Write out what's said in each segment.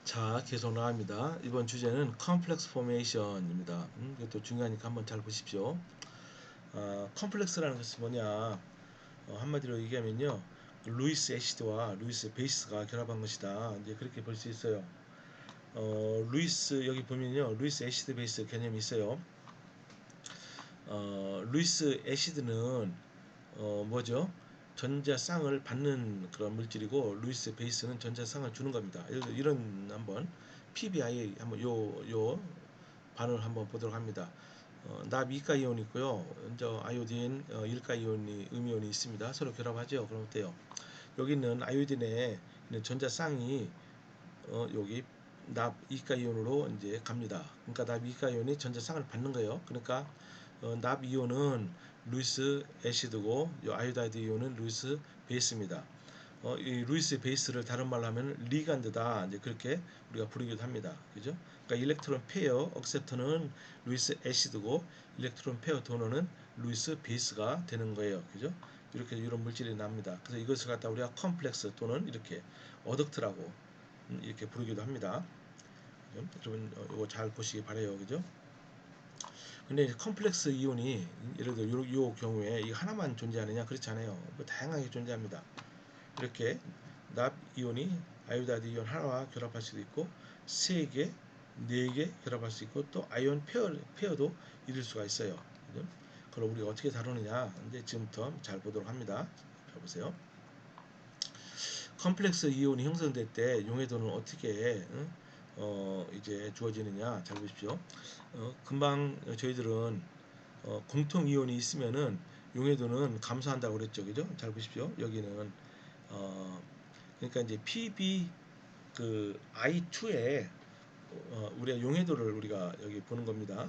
자, 계속 나갑니다. 이번 주제는 컴플렉스 포메이션입니다. 이것도 중요하니까 한번 잘 보십시오. 컴플렉스라는 것은 뭐냐? 한마디로 얘기하면요, 루이스 애시드와 루이스 베이스가 결합한 것이다. 이제 그렇게 볼 수 있어요. 루이스 여기 보면요, 루이스 애시드 베이스 개념이 있어요. 루이스 애시드는 뭐죠? 전자쌍을 받는 그런 물질이고, 루이스 베이스는 전자쌍을 주는 겁니다. 예를 들어 이런 한번 PBI 한번 요 반응을 한번 보도록 합니다. 납 이가 이온이 있고요. 먼저 아이오딘 일가 이온이 음이온이 있습니다. 서로 결합하죠. 그럼 어때요? 여기 있는 아이오딘에 있는 전자쌍이 여기 납 이가 이온으로 이제 갑니다. 그러니까 납 이가 이온이 전자쌍을 받는 거예요. 그러니까 납 이온은 루이스 애시드고 이 아이오다이드 이온은 루이스 베이스입니다. 이 루이스 베이스를 다른 말로 하면 리간드다. 이제 그렇게 우리가 부르기도 합니다. 그죠? 그러니까 일렉트론 페어 억셉터는 루이스 애시드고 일렉트론 페어 도너는 루이스 베이스가 되는 거예요. 그죠? 이렇게 이런 물질이 납니다. 그래서 이것을 갖다 우리가 컴플렉스 또는 이렇게 어덕트라고 이렇게 부르기도 합니다. 여러분 이거 잘 보시기 바래요. 그죠? 근데 컴플렉스 이온이 예를 들어 요 경우에 이 하나만 존재하느냐 그렇지 않아요. 뭐 다양하게 존재합니다. 이렇게 납 이온이 아이오다이드 이온 하나와 결합할 수도 있고 3개, 4개 결합할 수 있고 또 아이온 페어도 이룰 수가 있어요. 그죠? 그럼 우리가 어떻게 다루느냐 이제 지금부터 잘 보도록 합니다. 보세요. 컴플렉스 이온이 형성될 때 용해도는 어떻게 이제 주어지느냐 잘 보십시오. 금방 저희들은 공통 이온이 있으면은 용해도는 감소한다고 그랬죠, 그죠? 잘 보십시오. 여기는 그러니까 이제 PB 그 I2에 우리가 용해도를 우리가 여기 보는 겁니다.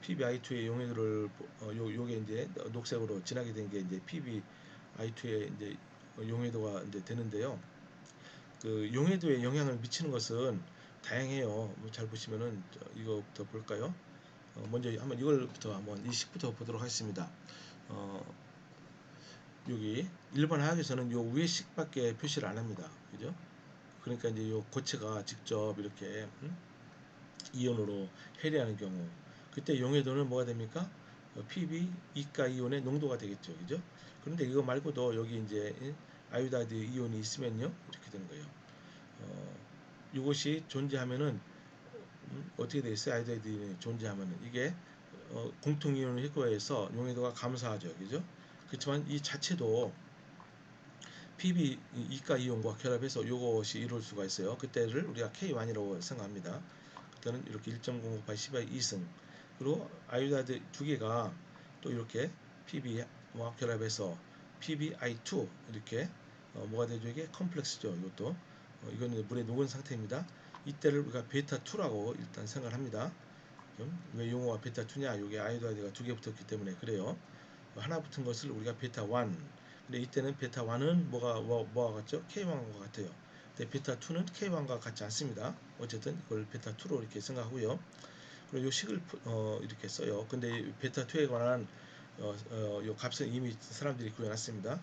PBI2의 용해도를 요게 이제 녹색으로 진하게 된 게 이제 PBI2의 이제 용해도가 이제 되는데요. 그 용해도에 영향을 미치는 것은 다양해요. 뭐잘 보시면은 이거부터 볼까요? 먼저 한번 이걸부터 한번 이 식부터 보도록 하겠습니다. 여기 일반 화학에서는 요 위에 식밖에 표시를 안 합니다. 그죠? 그러니까 이제 요 고체가 직접 이렇게 이온으로 해리하는 경우 그때 용해도는 뭐가 됩니까? Pb 이가 이온의 농도가 되겠죠. 그죠? 그런데 이거 말고도 여기 이제 아이오다이드 이온이 있으면요. 이렇게 되는 거예요. 이것이 존재하면은 어떻게 되어 있어요? 아이오다이드 이온이 존재하면은 이게 공통 이온을 효과해서 용해도가 감소하죠. 그죠? 그렇지만 이 자체도 PB 이가 이온과 결합해서 이것이 이룰 수가 있어요. 그때를 우리가 K1이라고 생각합니다. 그때는 이렇게 1.058 10의 2승 그리고 아이오다이드 두 개가 또 이렇게 PB와 결합해서 PBI2 이렇게 뭐가 되죠? 이게 컴플렉스죠. 이것도 이거는 물에 녹은 상태입니다. 이때를 우리가 베타2라고 일단 생각을 합니다. 왜 용어가 베타2냐? 이게 아이오다이드가 두 개 붙었기 때문에 그래요. 하나 붙은 것을 우리가 베타1 근데 이때는 베타1은 뭐가 같죠? K1과 같아요. 근데 베타2는 K1과 같지 않습니다. 어쨌든 이걸 베타2로 이렇게 생각하고요. 그리고 이 식을 이렇게 써요. 근데 베타2에 관한 요 값은 이미 사람들이 구해놨습니다.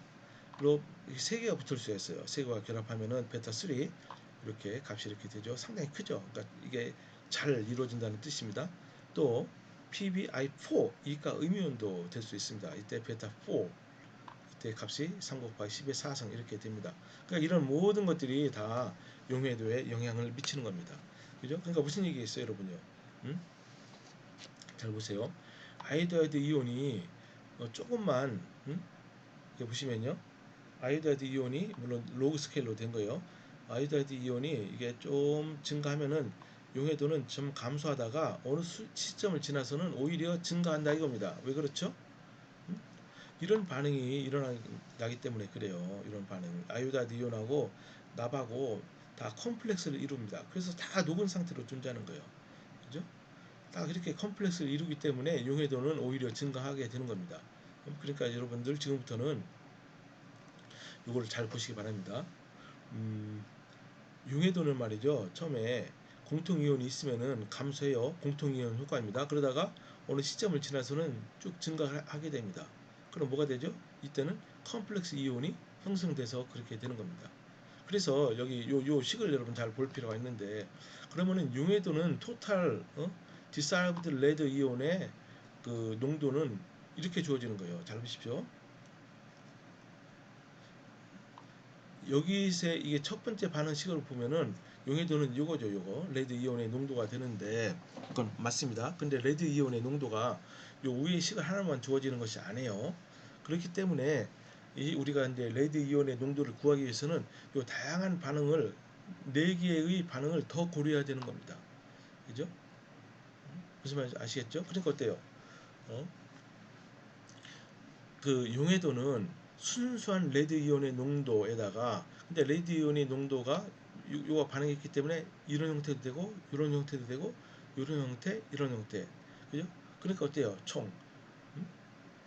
그리고 세 개가 붙을 수 있어요. 세 개가 결합하면은 베타3 이렇게 값이 이렇게 되죠. 상당히 크죠. 그러니까 이게 잘 이루어진다는 뜻입니다. 또 PBI4 이가 음이온도 될 수 있습니다. 이때 베타4 이때 값이 3 곱하기 10의 4성 이렇게 됩니다. 그러니까 이런 모든 것들이 다 용해도에 영향을 미치는 겁니다. 그죠? 그러니까 무슨 얘기겠어요, 여러분요? 음? 잘 보세요. 아이오다이드 이온이 조금만 여기 보시면요. 아이오다이드 이온이 물론 로그 스케일로 된 거예요. 아이오다이드 이온이 이게 좀 증가하면은 용해도는 좀 감소하다가 어느 시점을 지나서는 오히려 증가한다 이겁니다. 왜 그렇죠? 이런 반응이 일어나기 때문에 그래요. 이런 반응. 아이오다이드 이온하고 납하고 다 컴플렉스를 이룹니다. 그래서 다 녹은 상태로 존재하는 거예요. 그죠? 딱 이렇게 컴플렉스를 이루기 때문에 용해도는 오히려 증가하게 되는 겁니다. 그러니까 여러분들 지금부터는 이거를 잘 보시기 바랍니다. 용해도는 말이죠. 처음에 공통이온이 있으면은 감소해요. 공통이온 효과입니다. 그러다가 어느 시점을 지나서는 쭉 증가하게 됩니다. 그럼 뭐가 되죠? 이때는 컴플렉스 이온이 형성돼서 그렇게 되는 겁니다. 그래서 여기 요 식을 여러분 잘 볼 필요가 있는데, 그러면은 용해도는 토탈 디사일브드 레드 이온의 그 농도는 이렇게 주어지는 거예요. 잘 보십시오. 여기서 이게 첫 번째 반응식으로 보면은 용해도는 요거죠, 요거 레드 이온의 농도가 되는데, 그건 맞습니다. 근데 레드 이온의 농도가 요 위에 식을 하나만 주어지는 것이 아니에요. 그렇기 때문에 이 우리가 이제 레드 이온의 농도를 구하기 위해서는 요 다양한 반응을 네 개의 반응을 더 고려해야 되는 겁니다. 그죠? 무슨 말인지 아시겠죠? 그러니까 어때요? 어? 그 용해도는 순수한 레드 이온의 농도에다가, 근데 레드 이온의 농도가 요가 반응했기 때문에 이런 형태도 되고 이런 형태도 되고 이런 형태 이런 형태, 그죠? 그러니까 어때요? 총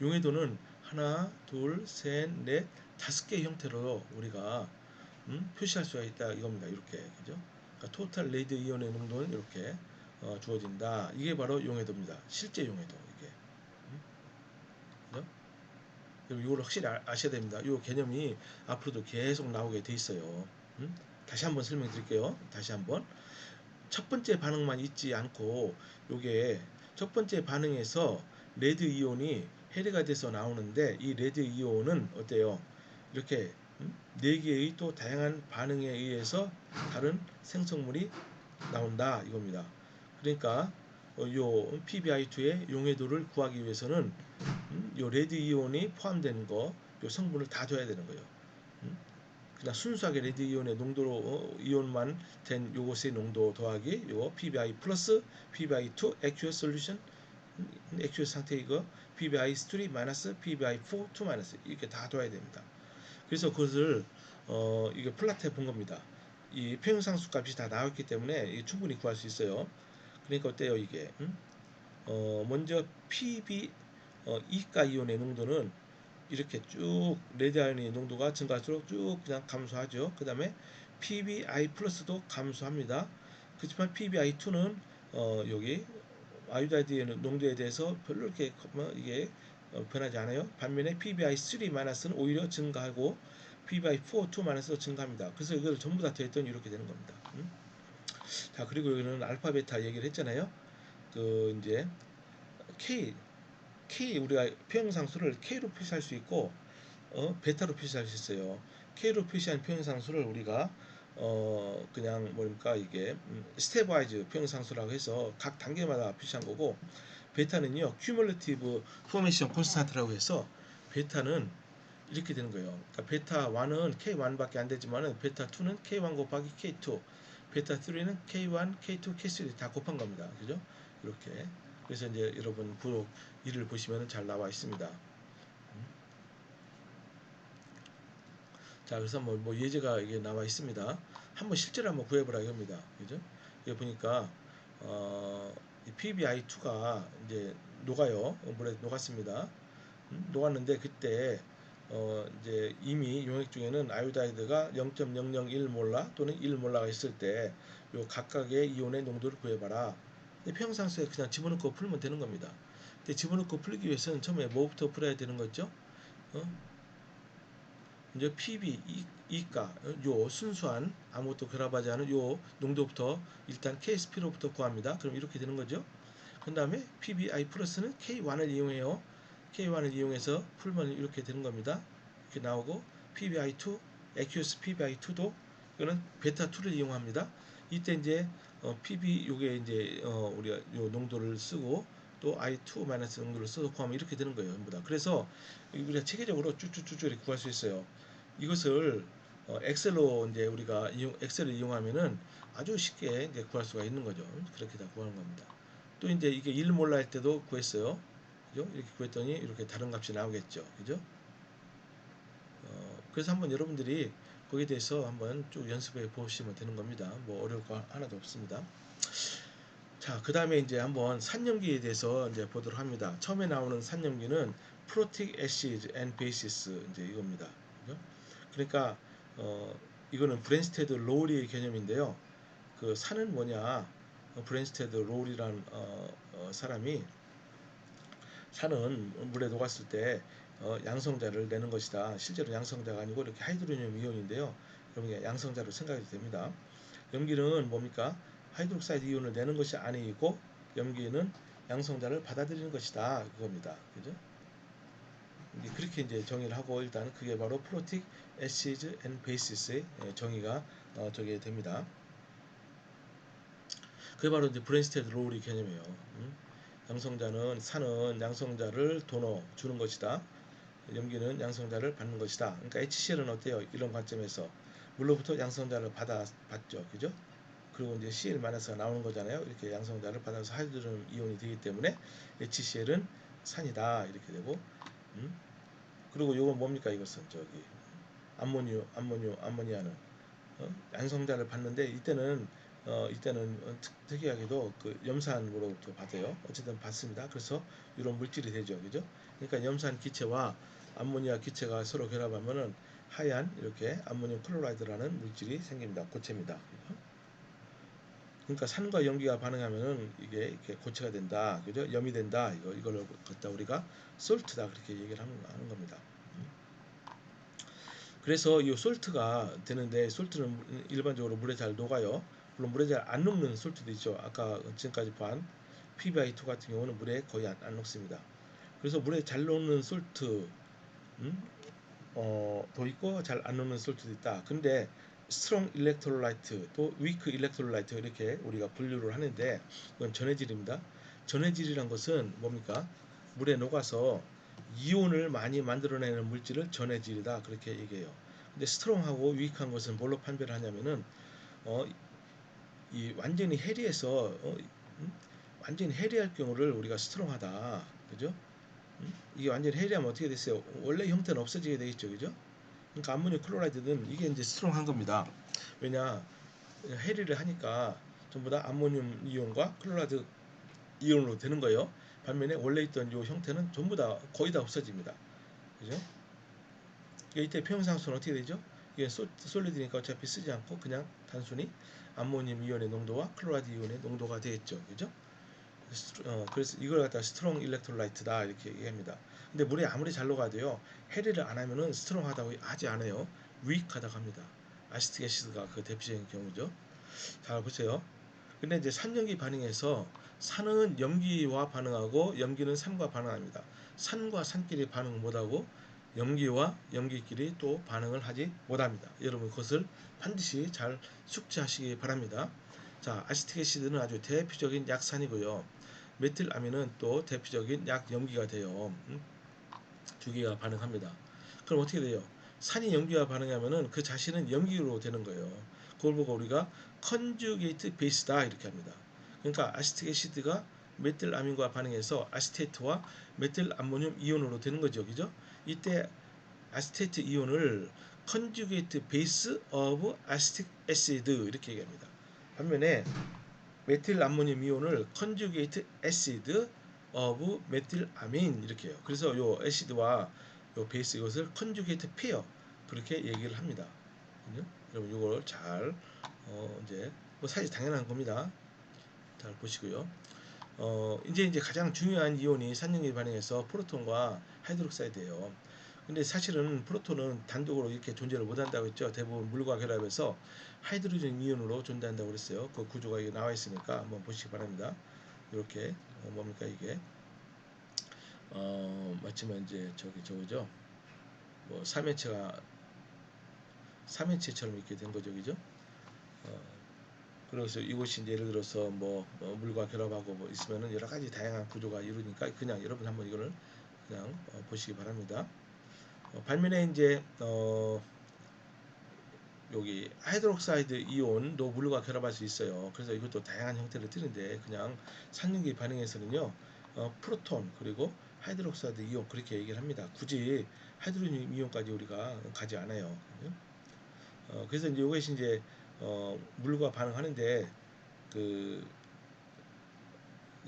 용해도는 하나 둘셋넷 다섯 개의 형태로 우리가 표시할 수가 있다 이겁니다. 이렇게, 그죠? 그러니까 토탈 레드 이온의 농도는 이렇게 주어진다. 이게 바로 용해도입니다. 실제 용해도 이게. 그죠? 이걸 확실히 아셔야 됩니다. 이 개념이 앞으로도 계속 나오게 돼 있어요. 다시 한번 설명드릴게요. 다시 한번. 첫 번째 반응만 있지 않고, 요게 첫 번째 반응에서 레드 이온이 해리가 돼서 나오는데, 이 레드 이온은 어때요? 이렇게 네 개의 또 다양한 반응에 의해서 다른 생성물이 나온다 이겁니다. 그러니까 요 PbI2의 용해도를 구하기 위해서는 요 레드 이온이 포함된 거, 요 성분을 다 줘야 되는 거예요. 그냥 순수하게 레드 이온의 농도로 이온만 된 요것의 농도 더하기 요 PbI 플러스 PbI2 aqueous solution, aqueous 상태 이거 PbI3 마이너스 PbI4 2 마이너스 이렇게 다 둬야 됩니다. 그래서 그것을 이게 플라트해 본 겁니다. 이 평형상수 값이 다 나왔기 때문에 충분히 구할 수 있어요. 그러니까 어때요 이게? 먼저 PB 이가 이온의 농도는 이렇게 쭉 레드 아이온의 농도가 증가할수록 쭉 그냥 감소하죠. 그 다음에 PbI 플러스도 감소합니다. 그렇지만 PbI2는 여기 아이오다이드 농도에 대해서 별로 이렇게 이게 변하지 않아요. 반면에 PbI3 마이너스는 오히려 증가하고 PbI4, 2 마이너스도 증가합니다. 그래서 이걸 전부 다 더했더니 이렇게 되는 겁니다. 자, 그리고 여기는 알파 베타 얘기를 했잖아요. 그 이제 K 우리가 평형상수를 K로 표시할 수 있고 베타로 표시할 수 있어요. K로 표시한 평형상수를 우리가 그냥 뭡니까 이게 스텝와이즈 평형상수라고 해서 각 단계마다 표시한 거고, 베타는요 큐뮬레티브 포메이션 콘스탄트라고 해서 베타는 이렇게 되는 거예요. 그러니까 베타 1은 K1밖에 안 되지만은 베타 2는 K1 곱하기 K2, 베타 3는 K1, K2, K3 다 곱한 겁니다. 그죠? 이렇게. 그래서 이제 여러분 부록 1을 보시면 잘 나와 있습니다. 자, 그래서 뭐 예제가 이게 나와 있습니다. 한번 실제로 한번 구해보라 이겁니다. 그죠? 여기 보니까 이 PbI2가 이제 녹아요. 물에 녹았습니다. 녹았는데 그때 이제 이미 용액 중에는 아이오다이드가 0.001몰라 또는 1몰라가 있을 때 요 각각의 이온의 농도를 구해봐라. 근데 평상시에 그냥 집어넣고 풀면 되는 겁니다. 근데 집어넣고 풀기 위해서는 처음에 뭐부터 풀어야 되는 거죠? 어? 이제 PB 이가 요 순수한 아무것도 결합하지 않은 요 농도부터 일단 K스피로부터 구합니다. 그럼 이렇게 되는 거죠. 그 다음에 PBI 플러스는 K1을 이용해요. K1을 이용해서 풀면 이렇게 되는 겁니다. 이렇게 나오고 PBI2, aqueous PBI2도 이거는 베타2를 이용합니다. 이때 이제 PB 요게 이제 우리가 요 농도를 쓰고 또 I2 마이너스 농도를 써서 구하면 이렇게 되는 거예요. 전부 다. 그래서 우리가 체계적으로 쭉쭉쭉 이렇게 구할 수 있어요. 이것을 엑셀로 이제 우리가 엑셀을 이용하면은 아주 쉽게 이제 구할 수가 있는 거죠. 그렇게 다 구하는 겁니다. 또 이제 이게 1몰라 할 때도 구했어요. 그죠? 이렇게 구했더니 이렇게 다른 값이 나오겠죠. 그죠? 그래서 한번 여러분들이 거기에 대해서 한번 쭉 연습해 보시면 되는 겁니다. 뭐 어려울 거 하나도 없습니다. 자, 그 다음에 이제 한번 산염기에 대해서 이제 보도록 합니다. 처음에 나오는 산염기는 protic acids and bases 이제 이겁니다. 그죠? 그러니까 이거는 브랜스테드 로우리의 개념인데요. 그 산은 뭐냐? 브랜스테드 로우리란 사람이 산은 물에 녹았을 때 양성자를 내는 것이다. 실제로 양성자가 아니고 이렇게 하이드로늄 이온인데요. 그러면 양성자로 생각이 됩니다. 염기는 뭡니까? 하이드록사이드 이온을 내는 것이 아니고 염기는 양성자를 받아들이는 것이다 그겁니다. 그죠? 그렇게 이제 정의를 하고 일단 그게 바로 프로틱 애시드 앤 베이시스의 정의가 저게 됩니다. 그게 바로 이제 브랜스테드 로우리 개념이에요. 양성자는 산은 양성자를 도너 주는 것이다. 염기는 양성자를 받는 것이다. 그러니까 HCl은 어때요? 이런 관점에서 물로부터 양성자를 받죠, 그죠? 그리고 이제 Cl-가 나오는 거잖아요. 이렇게 양성자를 받아서 하이드로gen 이온이 되기 때문에 HCl은 산이다 이렇게 되고, 그리고 요건 뭡니까? 이것은 저기 암모니아는 양성자를 받는데 이때는 특이하게도 그 염산으로부터 받아요. 어쨌든 받습니다. 그래서 이런 물질이 되죠, 그죠? 그러니까 염산 기체와 암모니아 기체가 서로 결합하면은 하얀 이렇게 암모늄 클로라이드라는 물질이 생깁니다. 고체입니다. 그죠? 그러니까 산과 염기가 반응하면은 이게 이렇게 고체가 된다, 그죠? 염이 된다. 이걸 갖다 우리가 솔트다 그렇게 얘기를 하는 겁니다. 그래서 이 솔트가 되는데 솔트는 일반적으로 물에 잘 녹아요. 물론 물에 잘 안 녹는 솔트도 있죠. 아까 지금까지 본 PbI2 같은 경우는 물에 거의 안 녹습니다. 그래서 물에 잘 녹는 솔트 도 있고 잘 안 녹는 솔트도 있다. 근데 스트롱 일렉트로라이트 또 위크 일렉트로라이트 이렇게 우리가 분류를 하는데 이건 전해질입니다. 전해질이란 것은 뭡니까? 물에 녹아서 이온을 많이 만들어내는 물질을 전해질이다 그렇게 얘기해요. 근데 스트롱하고 위크한 것은 뭘로 판별을 하냐면은 이 완전히 해리해서 완전히 해리할 경우를 우리가 스트롱하다, 그죠? 이게 완전히 해리하면 어떻게 됐어요? 원래 형태는 없어지게 돼 있죠, 그죠? 그러니까 암모늄 클로라이드는 이게 이제 스트롱한 겁니다. 왜냐 해리를 하니까 전부 다 암모늄 이온과 클로라이드 이온으로 되는 거예요. 반면에 원래 있던 이 형태는 전부 다 거의 다 없어집니다. 그죠? 이때 평상수는 어떻게 되죠? 이게 솔리드니까 어차피 쓰지 않고 그냥 단순히 암모늄 이온의 농도와 클로라이드 이온의 농도가 되겠죠. 그죠? 그래서 이걸 갖다 스트롱 일렉트로라이트다 이렇게 얘기합니다. 근데 물에 아무리 잘 녹아도요 해리를 안 하면은 스트롱하다고 하지 않아요. 위익하다고 합니다. 아시틱 애시드가 그 대표적인 경우죠. 잘 보세요. 근데 이제 산염기 반응에서 산은 염기와 반응하고 염기는 산과 반응합니다. 산과 산끼리 반응을 못하고 염기와 염기끼리 또 반응을 하지 못합니다. 여러분 그것을 반드시 잘 숙지하시기 바랍니다. 자, 아시틱 애시드는 아주 대표적인 약산이고요. 메틸아민은 또 대표적인 약염기가 돼요. 두 개가 반응합니다. 그럼 어떻게 돼요? 산이 염기와 반응하면은 그 자신은 염기로 되는 거예요. 그걸 보고 우리가 컨주게이트 베이스다 이렇게 합니다. 그러니까 아시틱 애시드가 메틸아민과 반응해서 아시테이트와 메틸암모늄 이온으로 되는 거죠. 그죠? 이때 아시테이트 이온을 컨주게이트 베이스 오브 아시틱 애시드 이렇게 얘기합니다. 반면에 메틸암모늄 이온을 컨주게이트 애시드 오브 메틸아민 이렇게 해요. 그래서 요 애시드와 요 베이스 이것을 컨주게이트 페어 그렇게 얘기를 합니다. 여러분 이걸 잘 이제 뭐 사실 당연한 겁니다. 잘 보시고요. 이제 가장 중요한 이온이 산염기 반응에서 프로톤과 하이드록사이드예요. 근데 사실은 프로톤은 단독으로 이렇게 존재를 못한다고 했죠. 대부분 물과 결합해서 하이드로겐 이온으로 존재한다고 그랬어요. 그 구조가 이게 나와 있으니까 한번 보시기 바랍니다. 이렇게 뭡니까 이게 마치면 이제 저거죠. 뭐 삼해체처럼 이렇게 된 거죠, 그죠? 그래서 이것이 이제 예를 들어서 물과 결합하고 뭐 있으면은 여러 가지 다양한 구조가 이루니까 그냥 여러분 한번 이거를 그냥 보시기 바랍니다. 반면에 이제 여기 하이드록사이드 이온도 물과 결합할 수 있어요. 그래서 이것도 다양한 형태를 띠는데 그냥 산염기 반응에서는요 프로톤 그리고 하이드록사이드 이온 그렇게 얘기를 합니다. 굳이 하이드로gen 이온까지 우리가 가지 않아요. 그래서 이제 이것이 이제 물과 반응하는데 그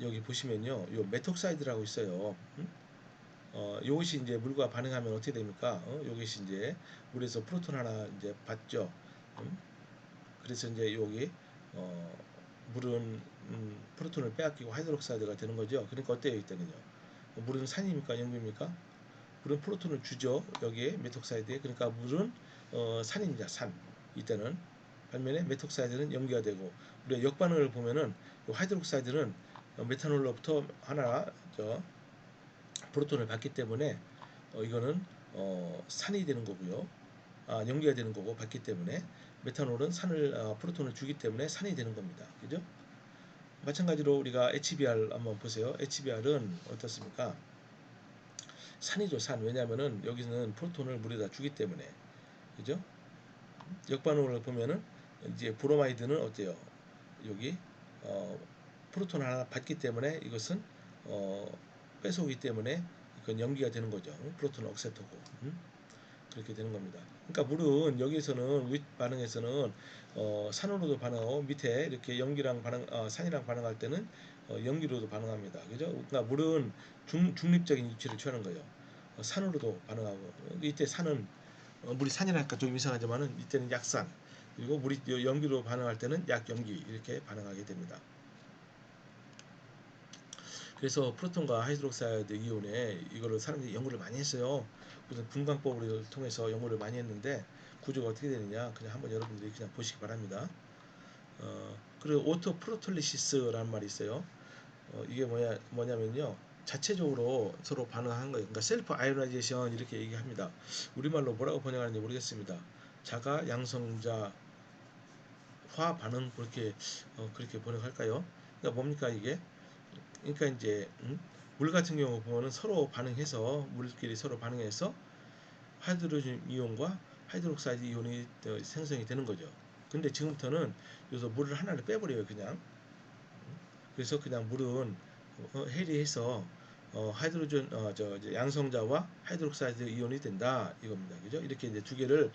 여기 보시면요, 요 메톡사이드라고 있어요. 요것이 이제 물과 반응하면 어떻게 됩니까? 요것이 이제 물에서 프로톤 하나 이제 받죠. 그래서 이제 여기 물은 프로톤을 빼앗기고 하이드록사이드가 되는 거죠. 그러니까 어때요 이때는요? 물은 산입니까 염기입니까? 물은 프로톤을 주죠. 여기에 메톡사이드에. 그러니까 물은 산입니다. 산. 이때는 반면에 메톡사이드는 염기가 되고, 우리가 역반응을 보면은 하이드록사이드는 메탄올로부터 하나 프로톤을 받기 때문에 이거는 산이 되는 거고요. 염기가 되는 거고 받기 때문에, 메탄올은 프로톤을 주기 때문에 산이 되는 겁니다. 그죠? 마찬가지로 우리가 HBr 한번 보세요. HBr은 어떻습니까? 산이죠, 산. 왜냐하면은 여기서는 프로톤을 물에다 주기 때문에. 그죠? 역반응을 보면은 이제 브로마이드는 어때요? 여기 프로톤 하나 받기 때문에 이것은 뺏어오기 때문에 이건 염기가 되는 거죠. 프로톤 억세트고. 그렇게 되는 겁니다. 그러니까 물은 여기에서는 윗 반응에서는 산으로도 반응하고, 밑에 이렇게 염기랑 산이랑 반응할 때는 염기로도 반응합니다. 그죠? 그러니까 물은 중립적인 위치를 취하는 거예요. 산으로도 반응하고, 이때 산은 물이 산이라니까 좀 이상하지만은 이때는 약산, 그리고 물이 염기로 반응할 때는 약염기, 이렇게 반응하게 됩니다. 그래서 프로톤과 하이드록사이드 이온에 이거를 사람들이 연구를 많이 했어요. 무슨 분광법을 통해서 연구를 많이 했는데 구조가 어떻게 되느냐, 그냥 한번 여러분들이 그냥 보시기 바랍니다. 그리고 오토 프로톨리시스라는 말이 있어요. 이게 뭐냐면요, 자체적으로 서로 반응하는 거예요. 그러니까 셀프 아이오나이제이션 이렇게 얘기합니다. 우리말로 뭐라고 번역하는지 모르겠습니다. 자가 양성자 화 반응, 그렇게 번역할까요? 그러니까 뭡니까 이게? 그러니까 이제 물 같은 경우 보면은 서로 반응해서, 물끼리 서로 반응해서 하이드로겐 이온과 하이드록사이드 이온이 생성이 되는 거죠. 근데 지금부터는 여기서 물을 하나를 빼버려요, 그냥. 그래서 그냥 물은 해리해서 하이드로젠 양성자와 하이드록사이드 이온이 된다, 이겁니다. 그죠? 이렇게 이제 두 개를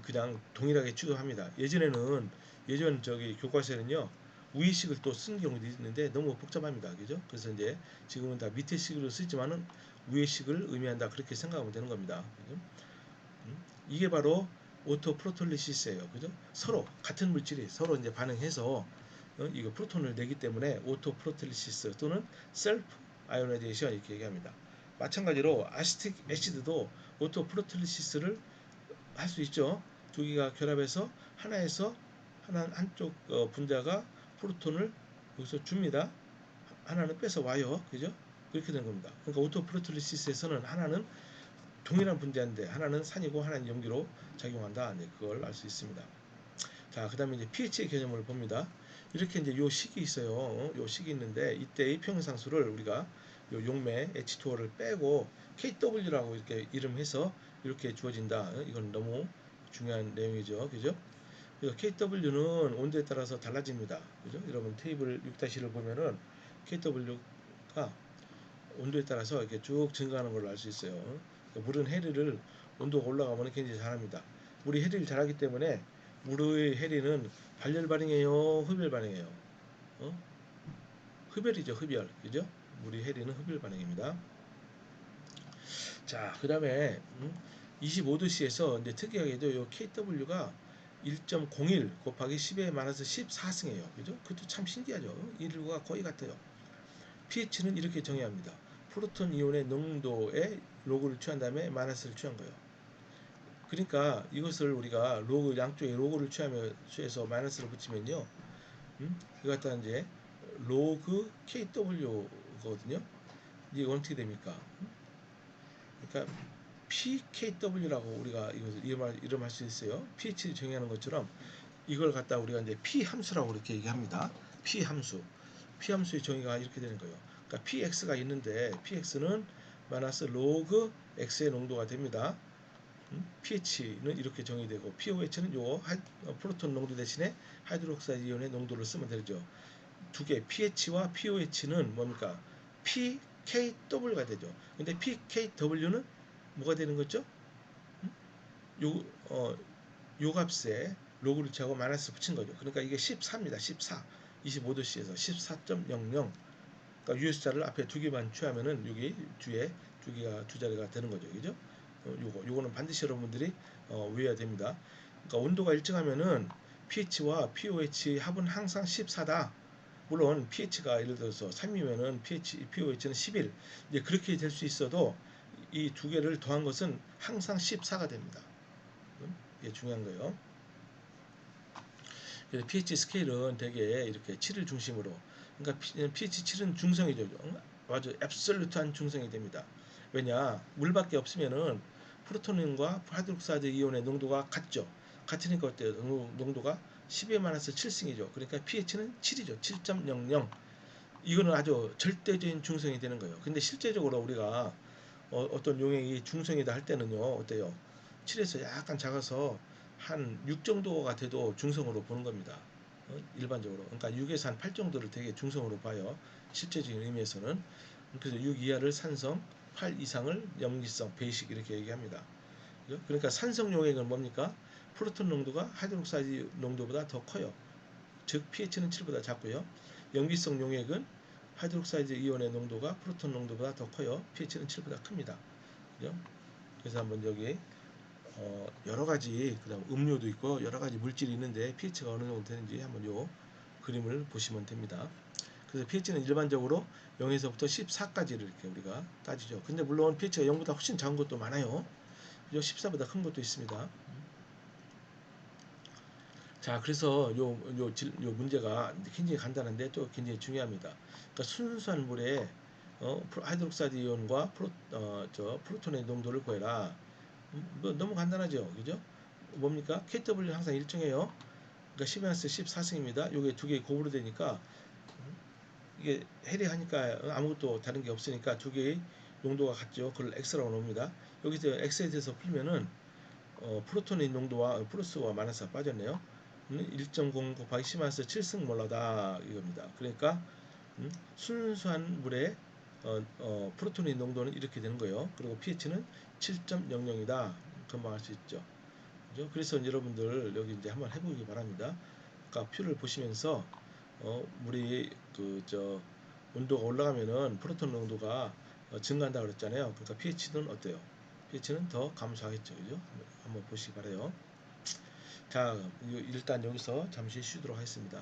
그냥 동일하게 취급합니다. 예전 교과서에는요, 우위식을 또 쓴 경우도 있는데 너무 복잡합니다. 그죠? 그래서 이제 지금은 다 밑에식으로 쓰지만은 위에식을 의미한다, 그렇게 생각하면 되는 겁니다. 그죠? 이게 바로 오토 프로톨리시스예요. 그죠? 서로 같은 물질이 서로 이제 반응해서 이거 프로톤을 내기 때문에 오토 프로톨리시스 또는 셀프 아이오나이제이션, 이렇게 얘기합니다. 마찬가지로 아시틱 애시드도 오토 프로톨리시스를 할 수 있죠. 두 개가 결합해서 한쪽 분자가 프로톤을 여기서 줍니다. 하나는 뺏어 와요. 그죠? 그렇게 된 겁니다. 그러니까 오토 프로톨리시스에서는 하나는 동일한 분자인데 하나는 산이고 하나는 염기로 작용한다, 네, 그걸 알 수 있습니다. 자, 그 다음에 이제 pH의 개념을 봅니다. 이렇게 이제 요 식이 있어요. 요 식이 있는데 이때의 평형상수를 우리가 요 용매 H2O를 빼고 KW라고 이렇게 이름해서 이렇게 주어진다. 이건 너무 중요한 내용이죠. 그죠? 그래서 KW는 온도에 따라서 달라집니다. 그죠? 여러분 테이블 6-1을 보면은 KW가 온도에 따라서 이렇게 쭉 증가하는 걸로 알 수 있어요. 물은 해리를 온도가 올라가면 굉장히 잘합니다. 물이 해리를 잘하기 때문에 물의 해리는 발열 반응이에요, 흡열 반응이에요? 흡열이죠, 흡열. 그죠? 물이 해리는 흡열 반응입니다. 자, 그 다음에 25도씨에서 이제 특이하게도 요 KW가 1.01 곱하기 10에 마이너스 14승이에요. 그죠? 그것도 참 신기하죠. 인류가 거의 같아요. pH는 이렇게 정의합니다. 프로톤 이온의 농도에 로그를 취한 다음에 마이너스를 취한 거예요. 그러니까 이것을 우리가 양쪽에 로그를 취해서 마이너스를 붙이면요, 이거 갖다 이제 로그 KW거든요. 이게 어떻게 됩니까? 그러니까 PKW라고 우리가 이것을 이름할 수 있어요. pH를 정의하는 것처럼 이걸 갖다 우리가 이제 P 함수라고 이렇게 얘기합니다. P 함수. P 함수의 정의가 이렇게 되는 거예요. 그러니까 PX가 있는데 PX는 마이너스 로그 X의 농도가 됩니다. pH는 이렇게 정의되고 pOH는 요 프로톤 농도 대신에 하이드록사이드 이온의 농도를 쓰면 되죠. 두 개 pH와 pOH는 뭡니까? pKW가 되죠. 근데 pKW는 뭐가 되는 거죠? 요, 요 값에 로그를 취하고 마이너스 붙인 거죠. 그러니까 이게 14입니다. 14. 25도씨에서 14.00. 그러니까 US자를 앞에 두 개만 취하면은 여기 뒤에 두 자리가 되는 거죠. 그죠? 요거는 반드시 여러분들이 외워야 됩니다. 그러니까 온도가 일정하면은 pH와 pOH 합은 항상 14다. 물론 pH가 예를 들어서 3이면은 pOH는 11. 이제 그렇게 될 수 있어도 이 두 개를 더한 것은 항상 14가 됩니다. 이게 중요한 거예요. 그래서 pH 스케일은 되게 이렇게 7을 중심으로, 그러니까 pH 7은 중성이죠. 아주 앱솔루트한 중성이 됩니다. 왜냐, 물밖에 없으면은 프로토닌과 하이드록사이드 이온의 농도가 같죠. 같으니까 어때요? 농도가 10에 마이너스 7승이죠. 그러니까 pH는 7이죠. 7.00. 이거는 아주 절대적인 중성이 되는 거예요. 근데 실제적으로 우리가 어떤 용액이 중성이다 할 때는요, 어때요? 7에서 약간 작아서 한 6 정도가 돼도 중성으로 보는 겁니다. 일반적으로. 그러니까 6에서 한 8 정도를 되게 중성으로 봐요. 실제적인 의미에서는. 그래서 6 이하를 산성, 8 이상을 염기성, 베이식 이렇게 얘기합니다. 그러니까 산성 용액은 뭡니까? 프로톤 농도가 하이드록사이드 농도보다 더 커요. 즉 pH는 7보다 작고요. 염기성 용액은 하이드록사이드 이온의 농도가 프로톤 농도보다 더 커요. pH는 7보다 큽니다. 그죠? 그래서 한번 여기 여러 가지, 그다음 음료도 있고 여러 가지 물질이 있는데 pH가 어느 정도 되는지 한번 요 그림을 보시면 됩니다. 그래서 pH는 일반적으로 0에서부터 14까지를 이렇게 우리가 따지죠. 근데 물론 pH가 0보다 훨씬 작은 것도 많아요. 14보다 큰 것도 있습니다. 자, 그래서 요 문제가 굉장히 간단한데 또 굉장히 중요합니다. 그러니까 순수한 물에 하이드록사이드 이온과 프로톤의 농도를 구해라. 뭐 너무 간단하죠, 그죠? 뭡니까? KW는 항상 일정해요. 그러니까 10-14승입니다. 요게 두 개 곱으로 되니까 이게 해리하니까 아무것도 다른 게 없으니까 두 개의 농도가 같죠. 그걸 X라고 놉니다. 여기서 X에 대해서 풀면은 프로톤의 농도와 플러스와 마이너스가 빠졌네요. 1.0 곱하기 10마이너스 7승 몰라다 이겁니다. 그러니까 순수한 물의 프로톤의 농도는 이렇게 되는 거예요. 그리고 pH는 7.00이다. 금방 알 수 있죠. 그죠? 그래서 여러분들 여기 이제 한번 해보기 바랍니다. 아까 표를 보시면서 물이 온도가 올라가면은 프로톤 농도가 증가한다 그랬잖아요. 그러니까 pH는 어때요? pH는 더 감소하겠죠. 그죠? 한번 보시기 바래요. 자, 일단 여기서 잠시 쉬도록 하겠습니다.